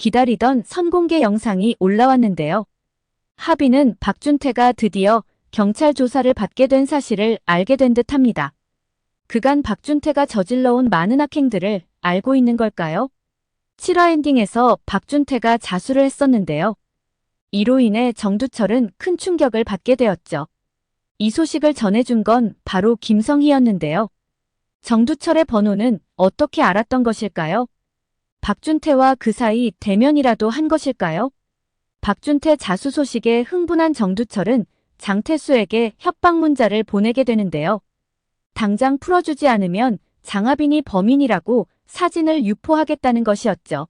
기다리던 선공개 영상이 올라왔는데요. 하빈은 박준태가 드디어 경찰 조사를 받게 된 사실을 알게 된 듯합니다. 그간 박준태가 저질러온 많은 악행들을 알고 있는 걸까요? 7화 엔딩에서 박준태가 자수를 했었는데요. 이로 인해 정두철은 큰 충격을 받게 되었죠. 이 소식을 전해준 건 바로 김성희였는데요. 정두철의 번호는 어떻게 알았던 것일까요? 박준태와 그 사이 대면이라도 한 것일까요? 박준태 자수 소식에 흥분한 정두철은 장태수에게 협박 문자를 보내게 되는데요. 당장 풀어주지 않으면 장하빈이 범인이라고 사진을 유포하겠다는 것이었죠.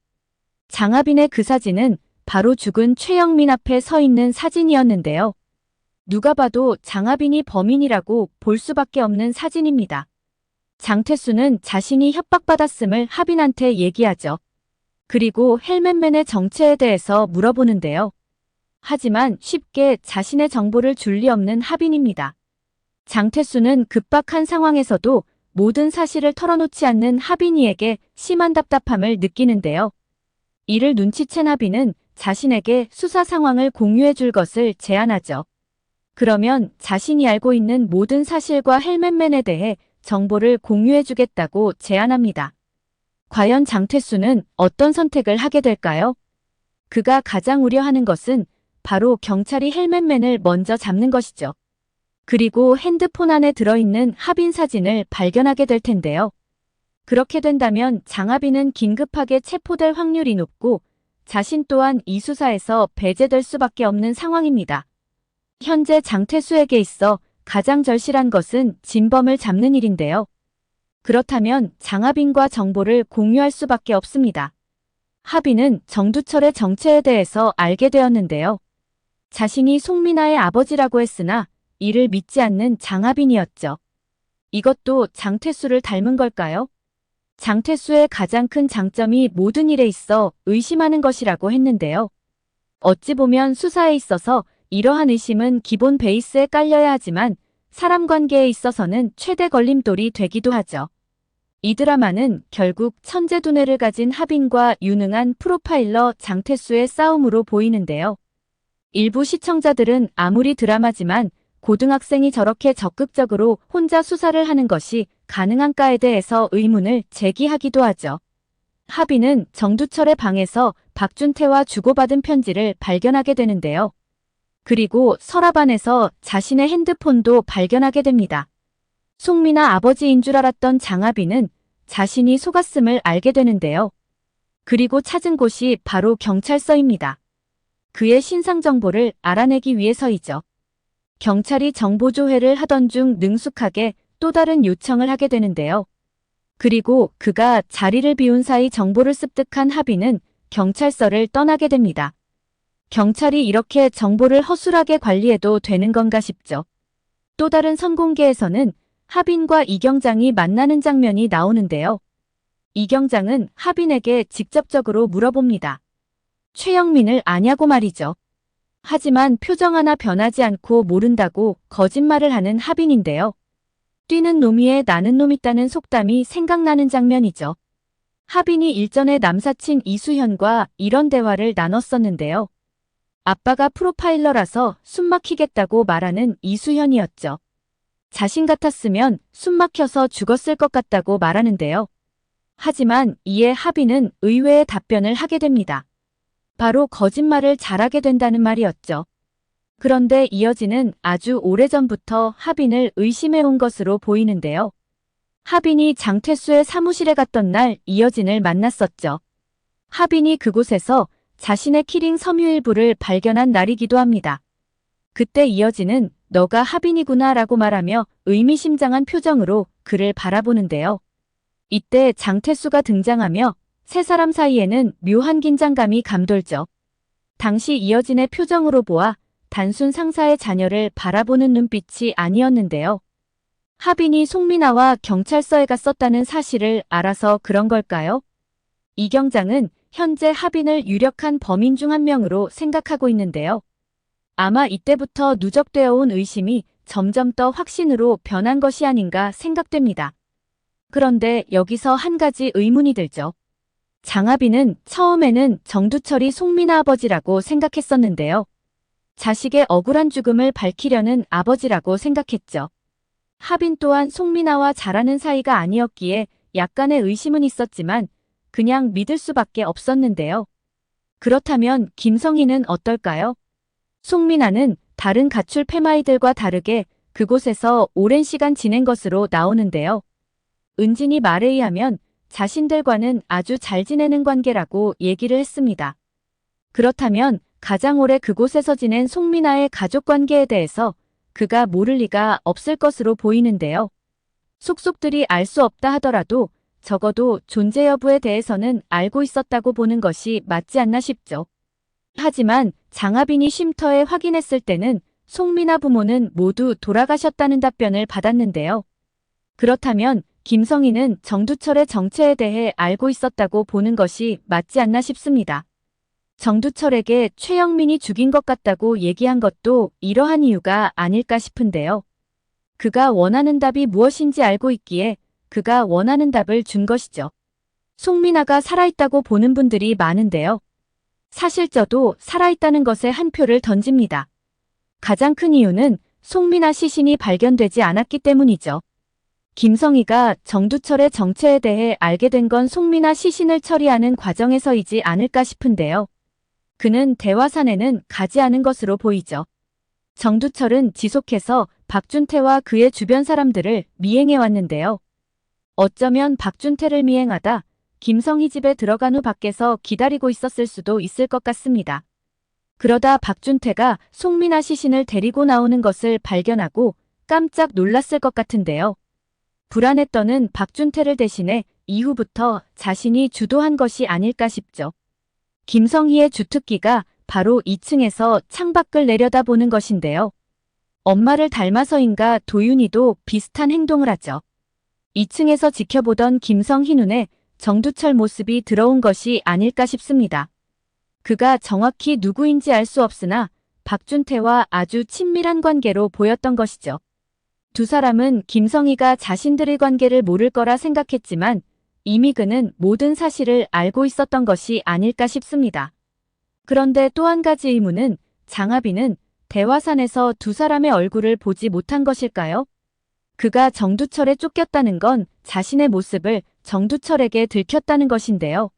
장하빈의 그 사진은 바로 죽은 최영민 앞에 서 있는 사진이었는데요. 누가 봐도 장하빈이 범인이라고 볼 수밖에 없는 사진입니다. 장태수는 자신이 협박받았음을 하빈한테 얘기하죠. 그리고 헬멧맨의 정체에 대해서 물어보는데요. 하지만 쉽게 자신의 정보를 줄 리 없는 하빈입니다. 장태수는 급박한 상황에서도 모든 사실을 털어놓지 않는 하빈이에게 심한 답답함을 느끼는데요. 이를 눈치챈 하빈은 자신에게 수사 상황을 공유해 줄 것을 제안하죠. 그러면 자신이 알고 있는 모든 사실과 헬멧맨에 대해 정보를 공유해 주겠다고 제안합니다. 과연 장태수는 어떤 선택을 하게 될까요? 그가 가장 우려하는 것은 바로 경찰이 헬멧맨을 먼저 잡는 것이죠. 그리고 핸드폰 안에 들어있는 하빈 사진을 발견하게 될 텐데요. 그렇게 된다면 장하빈은 긴급하게 체포될 확률이 높고 자신 또한 이 수사에서 배제될 수밖에 없는 상황입니다. 현재 장태수에게 있어 가장 절실한 것은 진범을 잡는 일인데요. 그렇다면 장하빈과 정보를 공유할 수밖에 없습니다. 하빈은 정두철의 정체에 대해서 알게 되었는데요. 자신이 송민아의 아버지라고 했으나 이를 믿지 않는 장하빈이었죠. 이것도 장태수를 닮은 걸까요? 장태수의 가장 큰 장점이 모든 일에 있어 의심하는 것이라고 했는데요. 어찌 보면 수사에 있어서 이러한 의심은 기본 베이스에 깔려야 하지만 사람 관계에 있어서는 최대 걸림돌이 되기도 하죠. 이 드라마는 결국 천재 두뇌를 가진 하빈과 유능한 프로파일러 장태수의 싸움으로 보이는데요. 일부 시청자들은 아무리 드라마지만 고등학생이 저렇게 적극적으로 혼자 수사를 하는 것이 가능한가에 대해서 의문을 제기하기도 하죠. 하빈은 정두철의 방에서 박준태와 주고받은 편지를 발견하게 되는데요. 그리고 서랍 안에서 자신의 핸드폰도 발견하게 됩니다. 송민아 아버지인 줄 알았던 장하빈은 자신이 속았음을 알게 되는데요. 그리고 찾은 곳이 바로 경찰서입니다. 그의 신상 정보를 알아내기 위해서이죠. 경찰이 정보조회를 하던 중 능숙하게 또 다른 요청을 하게 되는데요. 그리고 그가 자리를 비운 사이 정보를 습득한 하빈은 경찰서를 떠나게 됩니다. 경찰이 이렇게 정보를 허술하게 관리해도 되는 건가 싶죠. 또 다른 선공개에서는 하빈과 이경장이 만나는 장면이 나오는데요. 이경장은 하빈에게 직접적으로 물어봅니다. 최영민을 아냐고 말이죠. 하지만 표정 하나 변하지 않고 모른다고 거짓말을 하는 하빈인데요. 뛰는 놈 위에 나는 놈 있다는 속담이 생각나는 장면이죠. 하빈이 일전에 남사친 이수현과 이런 대화를 나눴었는데요. 아빠가 프로파일러라서 숨막히겠다고 말하는 이수현이었죠. 자신 같았으면 숨막혀서 죽었을 것 같다고 말하는데요. 하지만 이에 하빈은 의외의 답변을 하게 됩니다. 바로 거짓말을 잘하게 된다는 말이었죠. 그런데 이어지는 아주 오래전부터 하빈을 의심해온 것으로 보이는데요. 하빈이 장태수의 사무실에 갔던 날 이어진을 만났었죠. 하빈이 그곳에서 자신의 키링 섬유일부를 발견한 날이기도 합니다. 그때 이어지는 너가 하빈이구나 라고 말하며 의미심장한 표정으로 그를 바라보는데요. 이때 장태수가 등장하며 세 사람 사이에는 묘한 긴장감이 감돌죠. 당시 이어진의 표정으로 보아 단순 상사의 자녀를 바라보는 눈빛이 아니었는데요. 하빈이 송민아와 경찰서에 갔었다는 사실을 알아서 그런 걸까요? 이경장은 현재 하빈을 유력한 범인 중 한 명으로 생각하고 있는데요. 아마 이때부터 누적되어 온 의심이 점점 더 확신으로 변한 것이 아닌가 생각됩니다. 그런데 여기서 한 가지 의문이 들죠. 장하빈은 처음에는 정두철이 송민아 아버지라고 생각했었는데요. 자식의 억울한 죽음을 밝히려는 아버지라고 생각했죠. 하빈 또한 송민아와 잘하는 사이가 아니었기에 약간의 의심은 있었지만 그냥 믿을 수밖에 없었는데요. 그렇다면 김성희는 어떨까요? 송민아는 다른 가출 패마이들과 다르게 그곳에서 오랜 시간 지낸 것으로 나오는데요. 은진이 말에 의하면 자신들과는 아주 잘 지내는 관계라고 얘기를 했습니다. 그렇다면 가장 오래 그곳에서 지낸 송민아의 가족 관계에 대해서 그가 모를 리가 없을 것으로 보이는데요. 속속들이 알 수 없다 하더라도 적어도 존재 여부에 대해서는 알고 있었다고 보는 것이 맞지 않나 싶죠. 하지만 장하빈이 쉼터에 확인했을 때는 송민아 부모는 모두 돌아가셨다는 답변을 받았는데요. 그렇다면 김성희는 정두철의 정체에 대해 알고 있었다고 보는 것이 맞지 않나 싶습니다. 정두철에게 최영민이 죽인 것 같다고 얘기한 것도 이러한 이유가 아닐까 싶은데요. 그가 원하는 답이 무엇인지 알고 있기에 그가 원하는 답을 준 것이죠. 송민아가 살아있다고 보는 분들이 많은데요. 사실 저도 살아있다는 것에 한 표를 던집니다. 가장 큰 이유는 송민아 시신이 발견되지 않았기 때문이죠. 김성희가 정두철의 정체에 대해 알게 된 건 송민아 시신을 처리하는 과정에서이지 않을까 싶은데요. 그는 대화산에는 가지 않은 것으로 보이죠. 정두철은 지속해서 박준태와 그의 주변 사람들을 미행해 왔는데요. 어쩌면 박준태를 미행하다 김성희 집에 들어간 후 밖에서 기다리고 있었을 수도 있을 것 같습니다. 그러다 박준태가 송민아 시신을 데리고 나오는 것을 발견하고 깜짝 놀랐을 것 같은데요. 불안에 떠는 박준태를 대신해 이후부터 자신이 주도한 것이 아닐까 싶죠. 김성희의 주특기가 바로 2층에서 창밖을 내려다보는 것인데요. 엄마를 닮아서인가 도윤이도 비슷한 행동을 하죠. 2층에서 지켜보던 김성희 눈에 정두철 모습이 들어온 것이 아닐까 싶습니다. 그가 정확히 누구인지 알 수 없으나 박준태와 아주 친밀한 관계로 보였던 것이죠. 두 사람은 김성희가 자신들의 관계를 모를 거라 생각했지만 이미 그는 모든 사실을 알고 있었던 것이 아닐까 싶습니다. 그런데 또 한 가지 의문은 장하빈은 대화산에서 두 사람의 얼굴을 보지 못한 것일까요? 그가 정두철에 쫓겼다는 건 자신의 모습을 정두철에게 들켰다는 것인데요.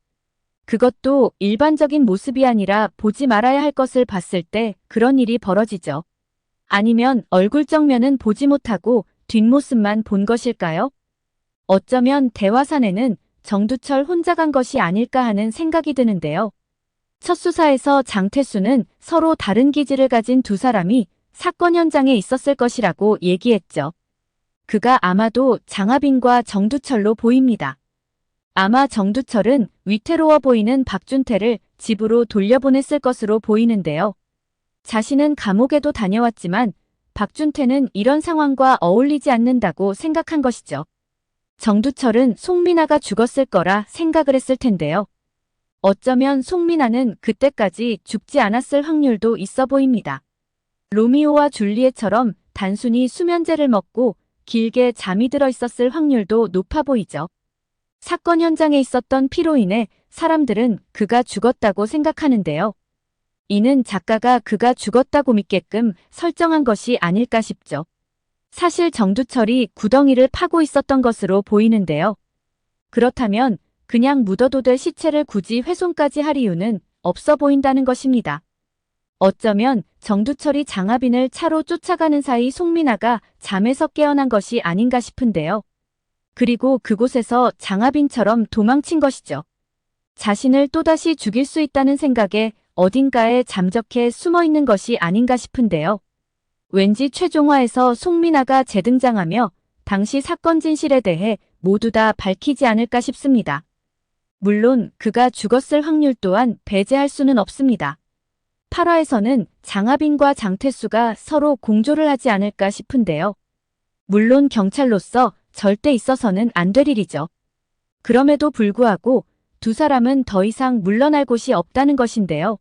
그것도 일반적인 모습이 아니라 보지 말아야 할 것을 봤을 때 그런 일이 벌어지죠. 아니면 얼굴 정면은 보지 못하고 뒷모습만 본 것일까요? 어쩌면 대화산에는 정두철 혼자 간 것이 아닐까 하는 생각이 드는데요. 첫 수사에서 장태수는 서로 다른 기질을 가진 두 사람이 사건 현장에 있었을 것이라고 얘기했죠. 그가 아마도 장하빈과 정두철로 보입니다. 아마 정두철은 위태로워 보이는 박준태를 집으로 돌려보냈을 것으로 보이는데요. 자신은 감옥에도 다녀왔지만 박준태는 이런 상황과 어울리지 않는다고 생각한 것이죠. 정두철은 송민아가 죽었을 거라 생각을 했을 텐데요. 어쩌면 송민아는 그때까지 죽지 않았을 확률도 있어 보입니다. 로미오와 줄리엣처럼 단순히 수면제를 먹고 길게 잠이 들어 있었을 확률도 높아 보이죠. 사건 현장에 있었던 피로 인해 사람들은 그가 죽었다고 생각하는데요. 이는 작가가 그가 죽었다고 믿게끔 설정한 것이 아닐까 싶죠. 사실 정두철이 구덩이를 파고 있었던 것으로 보이는데요. 그렇다면 그냥 묻어도 될 시체를 굳이 훼손까지 할 이유는 없어 보인다는 것입니다. 어쩌면 정두철이 장하빈을 차로 쫓아가는 사이 송민아가 잠에서 깨어난 것이 아닌가 싶은데요. 그리고 그곳에서 장하빈처럼 도망친 것이죠. 자신을 또다시 죽일 수 있다는 생각에 어딘가에 잠적해 숨어 있는 것이 아닌가 싶은데요. 왠지 최종화에서 송민아가 재등장하며 당시 사건 진실에 대해 모두 다 밝히지 않을까 싶습니다. 물론 그가 죽었을 확률 또한 배제할 수는 없습니다. 8화에서는 장하빈과 장태수가 서로 공조를 하지 않을까 싶은데요. 물론 경찰로서 절대 있어서는 안 될 일이죠. 그럼에도 불구하고 두 사람은 더 이상 물러날 곳이 없다는 것인데요.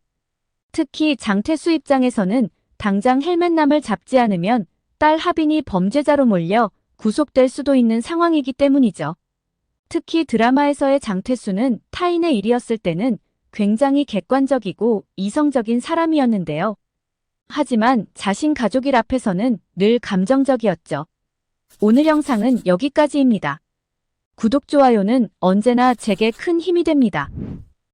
특히 장태수 입장에서는 당장 헬멧남을 잡지 않으면 딸 하빈이 범죄자로 몰려 구속될 수도 있는 상황이기 때문이죠. 특히 드라마에서의 장태수는 타인의 일이었을 때는 굉장히 객관적이고 이성적인 사람이었는데요. 하지만 자신 가족일 앞에서는 늘 감정적이었죠. 오늘 영상은 여기까지입니다. 구독, 좋아요는 언제나 제게 큰 힘이 됩니다.